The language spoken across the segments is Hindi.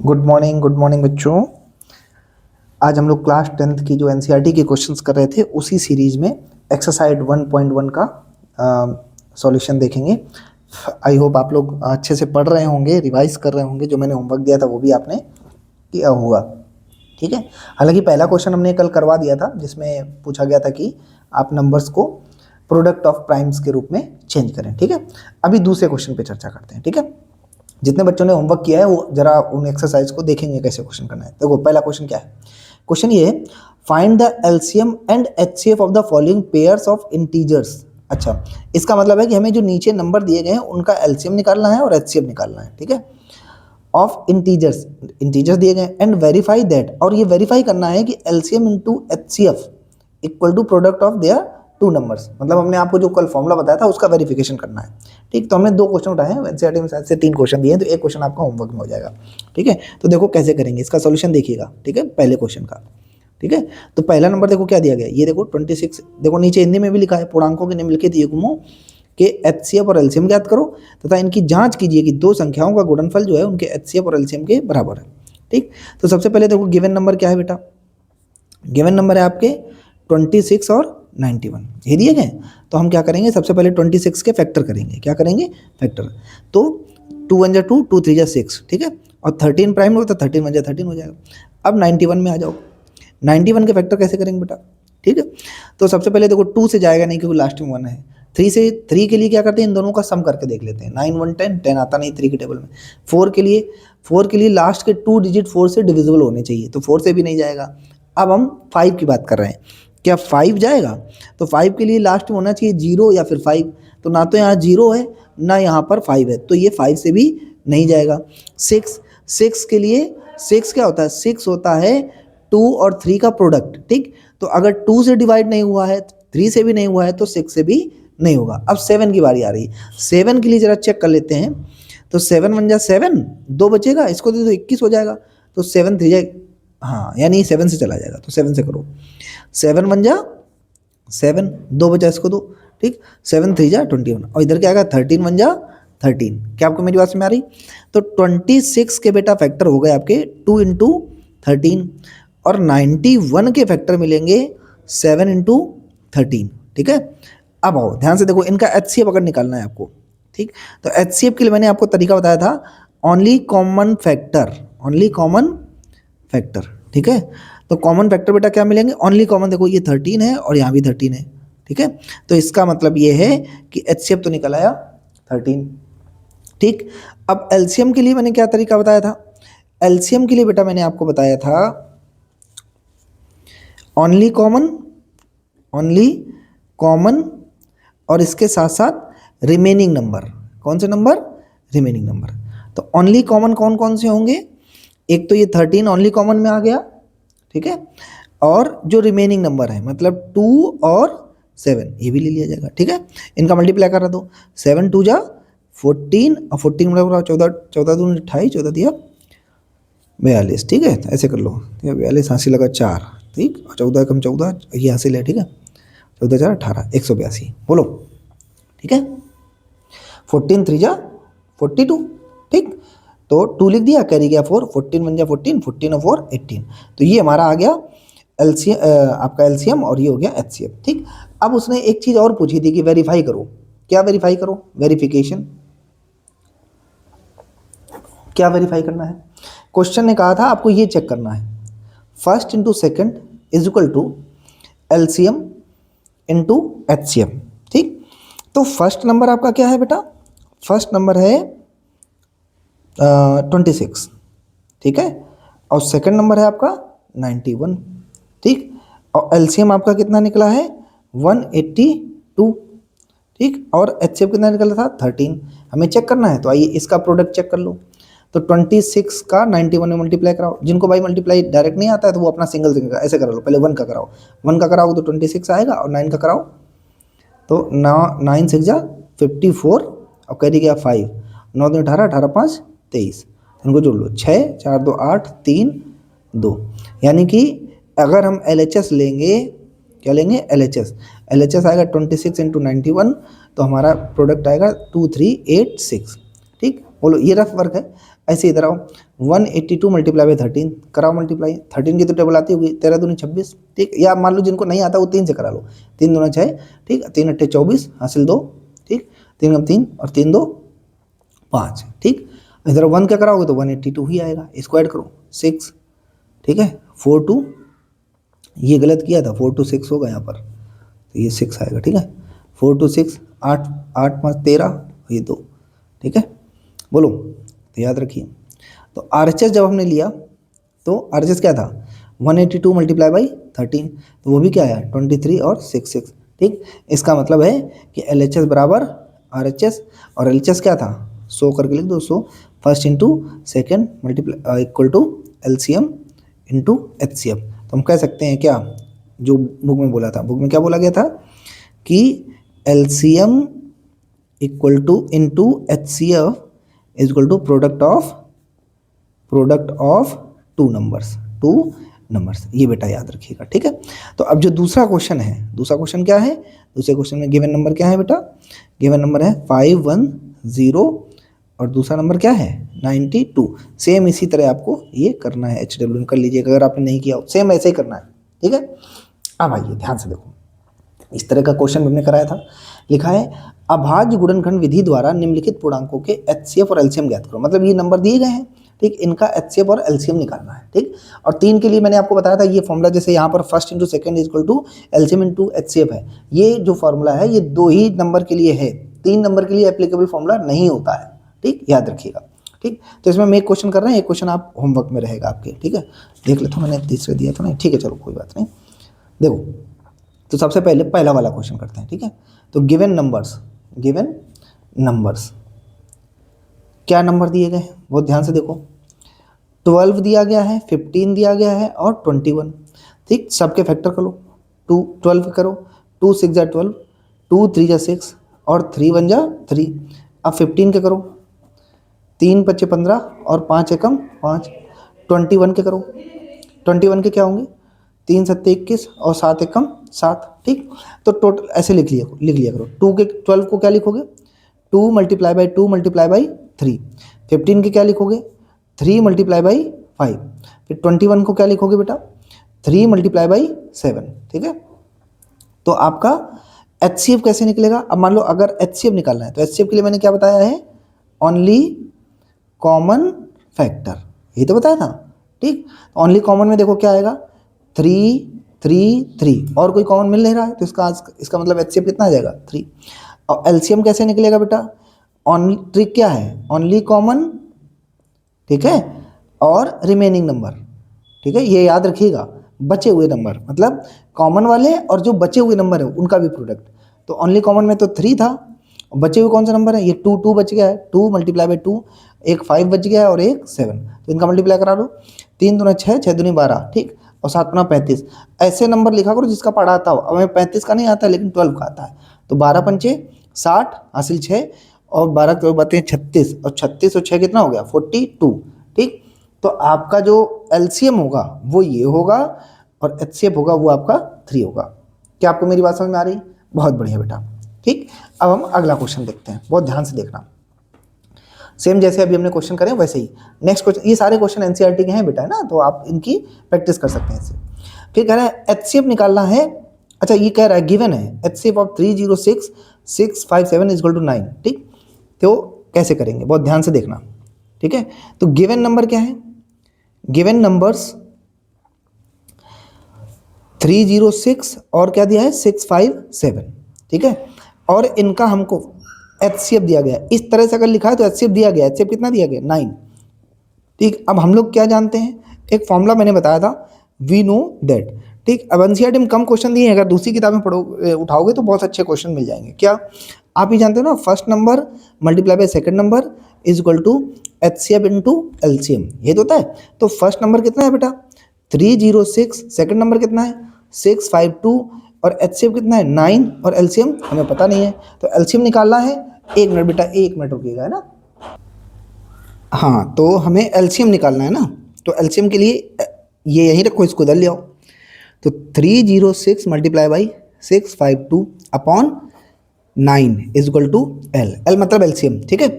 गुड मॉर्निंग बच्चों। आज हम लोग क्लास 10th की जो एनसीईआरटी के क्वेश्चंस कर रहे थे उसी सीरीज में एक्सरसाइज 1.1 का सॉल्यूशन देखेंगे। आई होप आप लोग अच्छे से पढ़ रहे होंगे, रिवाइज कर रहे होंगे, जो मैंने होमवर्क दिया था वो भी आपने किया होगा। ठीक है, हालांकि पहला क्वेश्चन हमने कल करवा दिया था जिसमें पूछा गया था कि आप नंबर्स को प्रोडक्ट ऑफ प्राइम्स के रूप में चेंज करें। ठीक है, अभी दूसरे क्वेश्चन पे चर्चा करते हैं। ठीक है, जितने बच्चों ने होमवर्क किया है वो जरा उन एक्सरसाइज को देखेंगे कैसे क्वेश्चन करना है। देखो पहला क्वेश्चन क्या है। क्वेश्चन ये है, find the LCM and HCF of the following pairs of integers. अच्छा, इसका मतलब है कि हमें जो नीचे नंबर दिए गए हैं उनका एलसीएम निकालना है और एचसीएफ निकालना है। ठीक है, ऑफ इंटीजर्स, इंटीजर्स दिए गए एंड वेरीफाई दैट, और ये वेरीफाई करना है कि LCM into HCF equal to product of their two numbers. मतलब हमने आपको जो कल फॉर्मूला बताया था उसका वेरिफिकेशन करना है। ठीक, तो हमने दो क्वेश्चन उठाए हैं, एनसीईआरटी में शायद से 3 क्वेश्चन दिए हैं, तो एक क्वेश्चन आपका होमवर्क में हो जाएगा। ठीक है, तो देखो कैसे करेंगे, इसका सॉल्यूशन देखिएगा। ठीक है, पहले क्वेश्चन का। ठीक है, तो पहला नंबर देखो क्या दिया गया, ये देखो 26। देखो नीचे हिंदी में भी लिखा है, पूर्णांकों के निम्नलिखित युग्मों के एचसीएफ और एलसीएम ज्ञात करो तथा इनकी जांच कीजिए कि दो संख्याओं का गुणनफल जो है उनके एचसीएफ और एलसीएम के बराबर है। ठीक, तो सबसे पहले देखो गिवन नंबर क्या है बेटा, गिवन नंबर है आपके 26 और 91 ये दिए गए। तो हम क्या करेंगे, सबसे पहले 26 के फैक्टर करेंगे। क्या करेंगे, फैक्टर। तो 2 1 जा 2, 2 3 जा 6। ठीक है, और 13 प्राइम होगा तो 13 1 जा 13 हो जाएगा। अब 91 में आ जाओ, 91 के फैक्टर कैसे करेंगे बेटा। ठीक है, तो सबसे पहले देखो 2 से जाएगा नहीं क्योंकि लास्ट में 1 है। 3 से, 3 के लिए क्या करते हैं, इन दोनों का सम करके देख लेते हैं। 9 1 10, 10 आता नहीं 3 के टेबल में। 4 के लिए लास्ट के 2 डिजिट 4 से डिविजिबल होने चाहिए, तो 4 से भी नहीं जाएगा। अब हम 5 की बात कर रहे हैं, क्या 5 जाएगा, तो 5 के लिए लास्ट में होना चाहिए 0 या फिर 5, तो ना तो यहाँ 0 है ना यहाँ पर 5 है, तो ये 5 से भी नहीं जाएगा। 6 के लिए 6 क्या होता है, 6 होता है 2 और 3 का प्रोडक्ट। ठीक, तो अगर 2 से डिवाइड नहीं हुआ है, 3 से भी नहीं हुआ है, तो 6 से भी नहीं होगा। अब 7 की बारी आ रही है। 7 के लिए जरा चेक कर लेते हैं, तो 7 1 जा 7, 2 बचेगा, इसको दे दो 21 हो जाएगा। तो 7 3 जा, हाँ यानी 7 से चला जाएगा, तो 7 से करो। 7 1 जा 7, 2 बचा, इसको दो। ठीक, 7 3 जा 21, और इधर क्या आएगा 13 1 जा 13। क्या आपको मेरी बात समझ में आ रही। तो 26 के बेटा फैक्टर हो गए आपके 2 इंटू 13, और 91 के फैक्टर मिलेंगे 7 इंटू 13। ठीक है, अब आओ ध्यान से देखो, इनका एचसीएफ अगर निकालना है आपको। ठीक, तो एचसीएफ के लिए मैंने आपको तरीका बताया था, only common factor, only common factor. ठीक है, तो कॉमन फैक्टर बेटा क्या मिलेंगे, ओनली कॉमन। देखो ये 13 है और यहाँ भी 13 है। ठीक है, तो इसका मतलब ये है कि एचसीएफ तो निकल आया 13। ठीक, अब एलसीएम के लिए मैंने क्या तरीका बताया था, एलसीएम के लिए बेटा मैंने आपको बताया था ओनली कॉमन, ओनली कॉमन, और इसके साथ साथ रिमेनिंग नंबर। कौन से नंबर, रिमेनिंग नंबर। तो ओनली कॉमन कौन कौन से होंगे, एक तो ये 13 ओनली कॉमन में आ गया। ठीक है, और जो रिमेनिंग नंबर है मतलब 2 और 7 ये भी ले लिया जाएगा। ठीक है, इनका मल्टीप्लाई कर दो, 7 2 जा 14, और 14 मतलब 14 14 दूनी 28, 14 दिया 42। ठीक है, ऐसे कर लो, 42 80 लगा 4। ठीक, और 14 कम 14 ये हासिल है। ठीक है, 14 4 18, 182 बोलो। ठीक है, 14 3 जा 42। ठीक, तो 2 लिख दिया, कैरी गया 4, 14 1 जा 14, 14 और 4 18। तो ये हमारा आ गया एलसीएम, आपका एलसीएम, और ये हो गया एचसीएफ। ठीक, अब उसने एक चीज़ और पूछी थी कि वेरीफाई करो। क्या वेरीफाई करो, वेरिफिकेशन। क्या वेरीफाई करना है, क्वेश्चन ने कहा था आपको ये चेक करना है, first into second is equal to LCM into HCF. ठीक, तो फर्स्ट नंबर आपका क्या है बेटा, फर्स्ट नंबर है 26। ठीक है, और सेकंड नंबर है आपका 91। ठीक, और एलसीएम आपका कितना निकला है 182। ठीक, और एचसीएफ कितना निकला था 13। हमें चेक करना है, तो आइए इसका प्रोडक्ट चेक कर लो। तो 26 का 91 में मल्टीप्लाई कराओ। जिनको भाई मल्टीप्लाई डायरेक्ट नहीं आता है तो वो अपना सिंगल सिंगल ऐसे करा लो। पहले 1 का कराओ, 1 का कराओ तो 26 आएगा, और 9 का कराओ तो 9 6 जा 54, और कैरी गया 5, 9 2 18, 18 5 23। इनको जोड़ लो, 6 4 2 8 3 2। यानी कि अगर हम LHS लेंगे, क्या लेंगे LHS आएगा 26 इंटू 91, तो हमारा प्रोडक्ट आएगा 2386। ठीक, बोलो ये रफ वर्क है। ऐसे इधर आओ, 182 मल्टीप्लाई बाई 13 कराओ मल्टीप्लाई, 13 की तो टेबल आती होगी, 13 दूनी 26, ठीक। या मान लो जिनको नहीं आता वो 3 से करा लो, 3 दूना 6, ठीक, 3 अट्ठे 24 हासिल 2, ठीक, 3 कम 3 और 3 2 5, ठीक। इधर 1 क्या कराओगे तो 182 ही आएगा, इसको ऐड करो 6, ठीक है, 4 2, ये गलत किया था, 4 2 6 होगा यहाँ पर, तो ये 6 आएगा, ठीक है, 4 2 6, 8 8 5 13, ये 2, ठीक है। बोलो, तो याद रखिए, तो RHS जब हमने लिया तो RHS क्या था, 182 मल्टीप्लाई बाई 13, तो वो भी क्या आया 23 और 6 6, ठीक। इसका मतलब है कि LHS बराबर RHS, और LHS क्या था, 100 करके लिख दो, 100 first into second multiply equal to LCM into HCF। तो हम कह सकते हैं क्या, जो बुक में बोला था, बुक में क्या बोला गया था कि LCM equal to into HCF is equal to product of two numbers, ये बेटा याद रखिएगा, ठीक है। तो अब जो दूसरा क्वेश्चन है, दूसरा क्वेश्चन क्या है, दूसरे क्वेश्चन में गिवन नंबर क्या है बेटा, गिवन नंबर है 510 और दूसरा नंबर क्या है 92। सेम इसी तरह आपको ये करना है, HW कर लीजिएगा अगर आपने नहीं किया हो, सेम ऐसे ही करना है, ठीक है। अब आइए ध्यान से देखो, इस तरह का क्वेश्चन हमने कराया था, लिखा है अभाज्य गुणनखंड विधि द्वारा निम्नलिखित पूर्णांकों के HCF और LCM ज्ञात करो। मतलब ये नंबर दिए गए हैं, ठीक, इनका HCF और LCM निकालना है, ठीक। और 3 के लिए मैंने आपको बताया था ये फॉर्मूला, जैसे यहाँ पर first into second is equal to LCM into HCF है, ये जो फॉर्मूला है ये 2 ही नंबर के लिए है, 3 नंबर के लिए एप्लीकेबल फॉर्मूला नहीं होता है, ठीक, याद रखिएगा, ठीक। तो इसमें हम एक क्वेश्चन कर रहे हैं, एक क्वेश्चन आप होमवर्क में रहेगा आपके, ठीक है। देख लेता हूँ, मैंने तीसरे दिया था नहीं, ठीक है, चलो कोई बात नहीं। देखो, तो सबसे पहले पहला वाला क्वेश्चन करते हैं, ठीक है। तो गिवन नंबर्स क्या नंबर दिए गए हैं, बहुत ध्यान से देखो, 12 दिया गया है, 15 दिया गया है और 21, ठीक। सबके फैक्टर करो, 12 करो, 2 6 जा 12, 2 3 जा 6 और 3 1 जा 3। अब 15 के करो, 3 5 15 और 5 एकम 5। 21 के करो, 21 के क्या होंगे, 3 7 21 और 7 एकम 7, ठीक। तो टोटल ऐसे लिख लिया करो, 2 के 12 को क्या लिखोगे, 2 मल्टीप्लाई बाई 2 मल्टीप्लाई बाई 3। 15 के क्या लिखोगे, 3 मल्टीप्लाई बाई 5। फिर 21 को क्या लिखोगे बेटा, 3 मल्टीप्लाई बाई 7, ठीक है। तो आपका HCF कैसे निकलेगा, अब मान लो अगर HCF निकालना है तो HCF के लिए मैंने क्या बताया है, ओनली कॉमन फैक्टर, यही तो बताया था, ठीक। ओनली कॉमन में देखो क्या आएगा, 3 3 3 और कोई कॉमन मिल नहीं रहा है, तो इसका मतलब HCF कितना आ जाएगा 3। और LCM कैसे निकलेगा बेटा, ओनली ट्रिक क्या है, ओनली कॉमन, ठीक है, और रिमेनिंग नंबर, ठीक है, ये याद रखिएगा, बचे हुए नंबर, मतलब कॉमन वाले और जो बचे हुए नंबर है उनका भी प्रोडक्ट। तो ओनली कॉमन में तो 3 था, बचे हुए कौन सा नंबर है, ये 2 बच गया है, 2 मल्टीप्लाई बाई 2, एक 5 बच गया है और एक 7, तो इनका मल्टीप्लाई करा दो, 3 दूना 6, 6 दूनी 12, ठीक, और 7 गुना 35। ऐसे नंबर लिखा करो जिसका पढ़ा आता हो, अब हमें 35 का नहीं आता लेकिन 12 का आता है, तो 12 पंचे 60 हासिल 6 और 12 तो बातें 36 और 36 और 6 कितना हो गया 42, ठीक। तो आपका जो LCM होगा वो ये होगा और HCF होगा वो आपका 3 होगा। क्या आपको मेरी बात समझ में आ रही, बहुत बढ़िया बेटा, ठीक। अब हम अगला क्वेश्चन देखते हैं, बहुत ध्यान से देखना, सेम जैसे अभी हमने क्वेश्चन करे वैसे ही नेक्स्ट क्वेश्चन, ये सारे क्वेश्चन NCERT के हैं बेटा, है ना, तो आप इनकी प्रैक्टिस कर सकते हैं इससे। फिर कह रहा है HCF निकालना है, अच्छा ये कह रहा है गिवन है HCF of 306 657 is equal to 9, ठीक। तो कैसे करेंगे, बहुत ध्यान से देखना, ठीक है। तो गिवन नंबर क्या है, गिवन नंबर्स 306 और क्या दिया है 657, ठीक है, और इनका हमको HCF दिया गया, इस तरह से अगर लिखा है तो HCF दिया गया, HCF कितना दिया गया 9, ठीक। अब हम लोग क्या जानते हैं, एक फॉर्मूला मैंने बताया था, वी नो दैट, ठीक। अब NCERT में कम क्वेश्चन दिए हैं, अगर दूसरी किताबें उठाओगे तो बहुत अच्छे क्वेश्चन मिल जाएंगे। क्या आप ही जानते हो ना, first number multiply by second number is equal to HCF into LCM, ये तो होता है। तो फर्स्ट नंबर कितना है बेटा 306, सेकंड नंबर कितना है 652 और HCF कितना है 9 और LCM हमें पता नहीं है, तो LCM निकालना है। 1 मिनट बेटा, 1 मिनट रुकिएगा, है ना। हाँ, तो हमें LCM निकालना है ना, तो LCM के लिए ये यहीं रखो, इसको इधर ले आओ। तो 306 multiply by 652 upon 9 is equal to L मतलब LCM, ठीक है।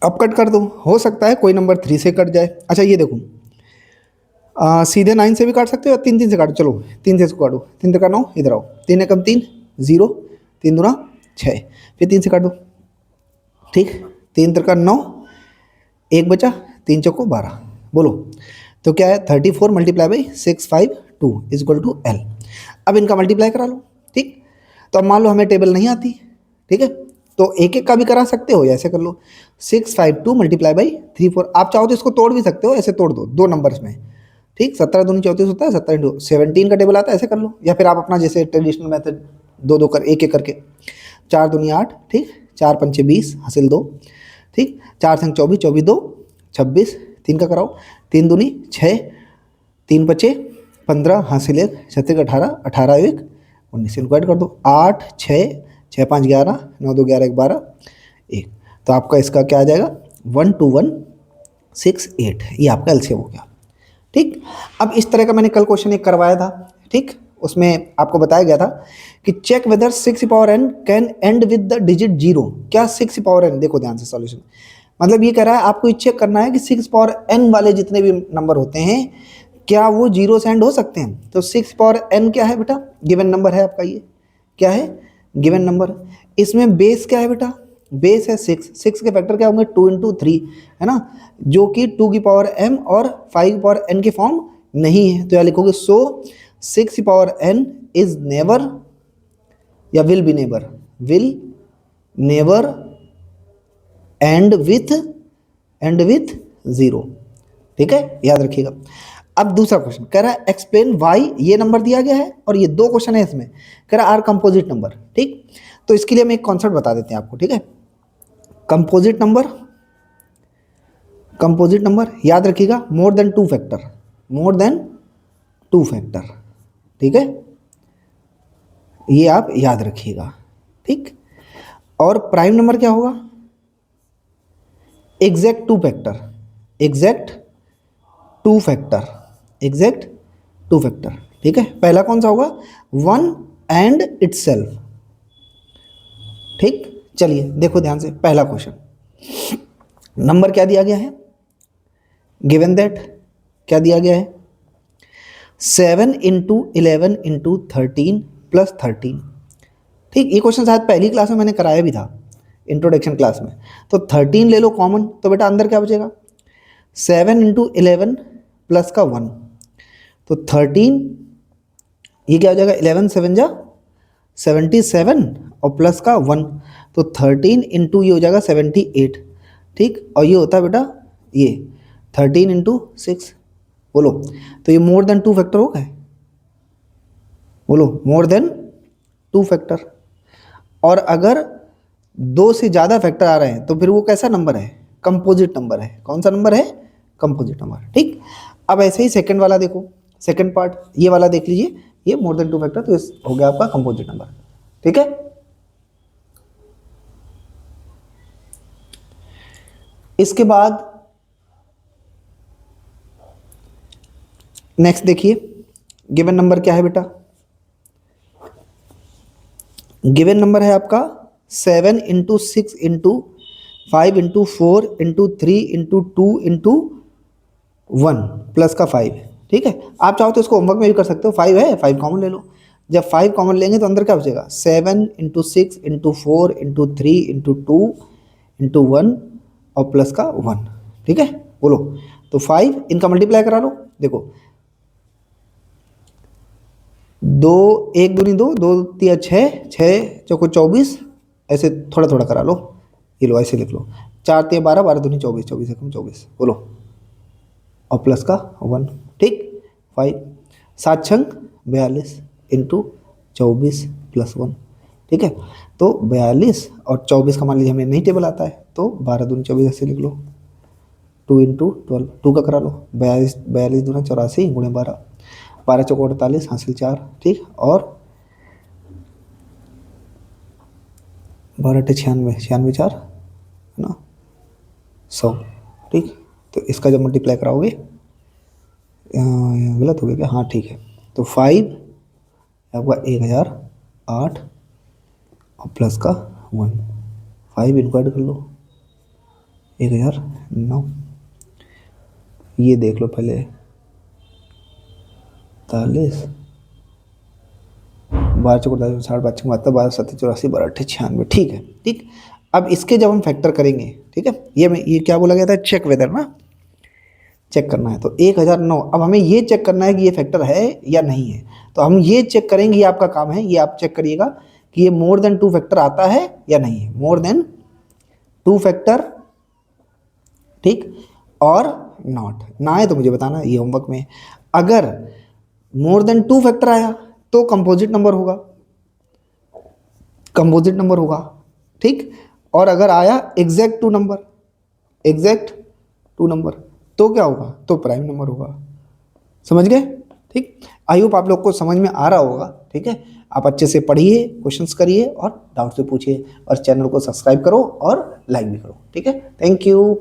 अब कट कर दो, हो सकता है कोई नंबर 3 से कट जाए। अच्छा ये देखो, सीधे 9 से भी काट सकते हो या 3 से काटो। चलो 3 से इसको काटो, 3 का 9, इधर आओ, 3 एकम 3, 0, 3 दूना 6, फिर 3 से काटो। ठीक, 3 का 9, एक बचा, 3 चौको 12। बोलो तो क्या है, 34 multiply by 652 is equal to L. अब इनका मल्टीप्लाई करा लो। ठीक, तो अब मान लो हमें टेबल नहीं आती, ठीक है, तो एक एक का भी करा सकते हो, ऐसे कर लो 652 मल्टीप्लाई बाई 34। आप चाहो तो इसको तोड़ भी सकते हो, ऐसे तोड़ दो दो नंबर्स में। ठीक, 17 दूनी 34 होता है, 17 इंटू 17 का टेबल आता है, ऐसे कर लो। या फिर आप अपना जैसे ट्रेडिशनल मेथड दो दो कर एक एक करके, 4 दूनी 8, ठीक, 4 पंचे 20 हासिल 2, ठीक, 4 संग 24, 24 2 26, 3 का कराओ, 3 दूनी 6, 3 बचे 15 हासिल 1, 36 18, 18 1 19, इनको ऐड कर दो, 8 6 6 5 11, 9 2 11 1 12 1। तो आपका इसका क्या आ जाएगा, 12168, ये आपका एलसीएम हो गया। ठीक, अब इस तरह का मैंने कल क्वेश्चन एक करवाया था। ठीक, उसमें आपको बताया गया था कि check whether 6 power n can end with the digit 0। क्या 6 पावर n, देखो ध्यान से सॉल्यूशन, मतलब ये कह रहा है आपको ये चेक करना है कि 6 पावर n वाले जितने भी नंबर होते हैं क्या वो 0 से एंड हो सकते हैं। तो 6 पावर n क्या है बेटा, गिवन नंबर है आपका, ये क्या है, गिवन नंबर। इसमें बेस क्या है बेटा, बेस है 6, 6 के फैक्टर क्या होंगे 2 इंटू 3, है ना, जो कि 2 की पावर m और 5 की पावर n के फॉर्म नहीं है। तो यहाँ लिखोगे सो 6 की पावर n इज नेवर, या will be never, will never and with 0। ठीक है, याद रखिएगा। अब दूसरा क्वेश्चन कह रहा है एक्सप्लेन वाई, ये नंबर दिया गया है और ये दो क्वेश्चन है इसमें, कह रहा है आर कंपोजिट नंबर। ठीक, तो इसके लिए हम एक कॉन्सेप्ट बता देते हैं आपको। ठीक है, कंपोजिट नंबर, कंपोजिट नंबर याद रखिएगा, more than 2 factor, more than 2 factor. ठीक है, ये आप याद रखिएगा। ठीक, और प्राइम नंबर क्या होगा, exact 2 factor, exact 2 factor, exact 2 factor. ठीक है, पहला कौन सा होगा, 1 एंड इटसेल्फ। ठीक, चलिए देखो ध्यान से, पहला क्वेश्चन, नंबर क्या दिया गया है, गिवन दैट क्या दिया गया है, 7 इंटू 11 इंटू 13 प्लस 13। ठीक, ये क्वेश्चन शायद पहली क्लास में मैंने कराया भी था, इंट्रोडक्शन क्लास में। तो 13 ले लो कॉमन, तो बेटा अंदर क्या बचेगा, 7 इंटू 11 प्लस का 1, तो 13, ये क्या हो जाएगा, 11 7 जा 77 और प्लस का 1, तो 13 इंटू ये हो जाएगा 78। ठीक, और ये होता है बेटा ये 13 इंटू 6। बोलो तो ये मोर देन 2 फैक्टर हो गए, बोलो मोर देन 2 फैक्टर। और अगर 2 से ज़्यादा फैक्टर आ रहे हैं तो फिर वो कैसा नंबर है, कंपोजिट नंबर है। कौन सा नंबर है, कंपोजिट नंबर। ठीक, अब ऐसे ही सेकंड वाला देखो, सेकंड पार्ट ये वाला देख लीजिए, ये मोर देन 2 फैक्टर, तो इस हो गया आपका कंपोजिट नंबर। ठीक है, इसके बाद नेक्स्ट देखिए, गिवन नंबर क्या है बेटा, गिवन नंबर है आपका 7 into 6 into 5 into 4 into 3 into 2 into 1 plus का 5। ठीक है, आप चाहो तो इसको होमवर्क में भी कर सकते हो, 5 है 5 कॉमन ले लो। जब 5 कॉमन लेंगे तो अंदर क्या बचेगा, 7 into 6 into 4 into 3 into 2 into 1 और प्लस का 1। ठीक है, बोलो तो 5 इनका मल्टीप्लाई करा लो। देखो 2 1 दूनी 2, 2 तिया 6, 6 चौको 24, ऐसे थोड़ा थोड़ा करा लो, ये लो ऐसे लिख लो, 4 तिया 12, 12 दूनी 24, 24 एकम 24, बोलो और प्लस का 1। ठीक, 5 7 छंग 42 इंटू 24 प्लस 1। ठीक है, तो 42 और 24 का मान लीजिए हमें नहीं टेबल आता है, तो 12 दूनी 24 ऐसे लिख लो, 2 इंटू 12, 2 का करा लो, 42 42 दूना 84 गुणे 12, 12 चौको 48 हासिल 4। ठीक, और 12 टे 96, 96 4 है ना 100। ठीक, तो इसका जब मल्टीप्लाई कराओगे, गलत हो गया क्या, हाँ ठीक है, तो 5 आपका 1008 और प्लस का 1, 5 इनको ऐड कर लो, 1009, ये देख लो पहले 40, 12 चौक 60, 5 72, 12 7 84, 12 8 96, ठीक है। ठीक, अब इसके जब हम फैक्टर करेंगे, ठीक है, ये क्या बोला गया था, चेक वेदर ना, चेक करना है। तो 1009, अब हमें ये चेक करना है कि ये फैक्टर है या नहीं है। तो हम ये चेक करेंगे, ये आपका काम है, ये आप चेक करिएगा कि ये मोर देन 2 फैक्टर आता है या नहीं है, मोर देन 2 फैक्टर, ठीक, और नॉट ना है तो मुझे बताना, ये होमवर्क में। अगर मोर देन 2 फैक्टर आया तो कंपोजिट नंबर होगा, कंपोजिट नंबर होगा, ठीक। और अगर आया एग्जैक्ट 2 नंबर, एग्जैक्ट 2 नंबर, तो क्या होगा, तो प्राइम नंबर होगा। समझ गए? ठीक, आई होप आप लोग को समझ में आ रहा होगा। ठीक है, आप अच्छे से पढ़िए, क्वेश्चंस करिए और डाउट से पूछिए, और चैनल को सब्सक्राइब करो और लाइक भी करो। ठीक है, थैंक यू।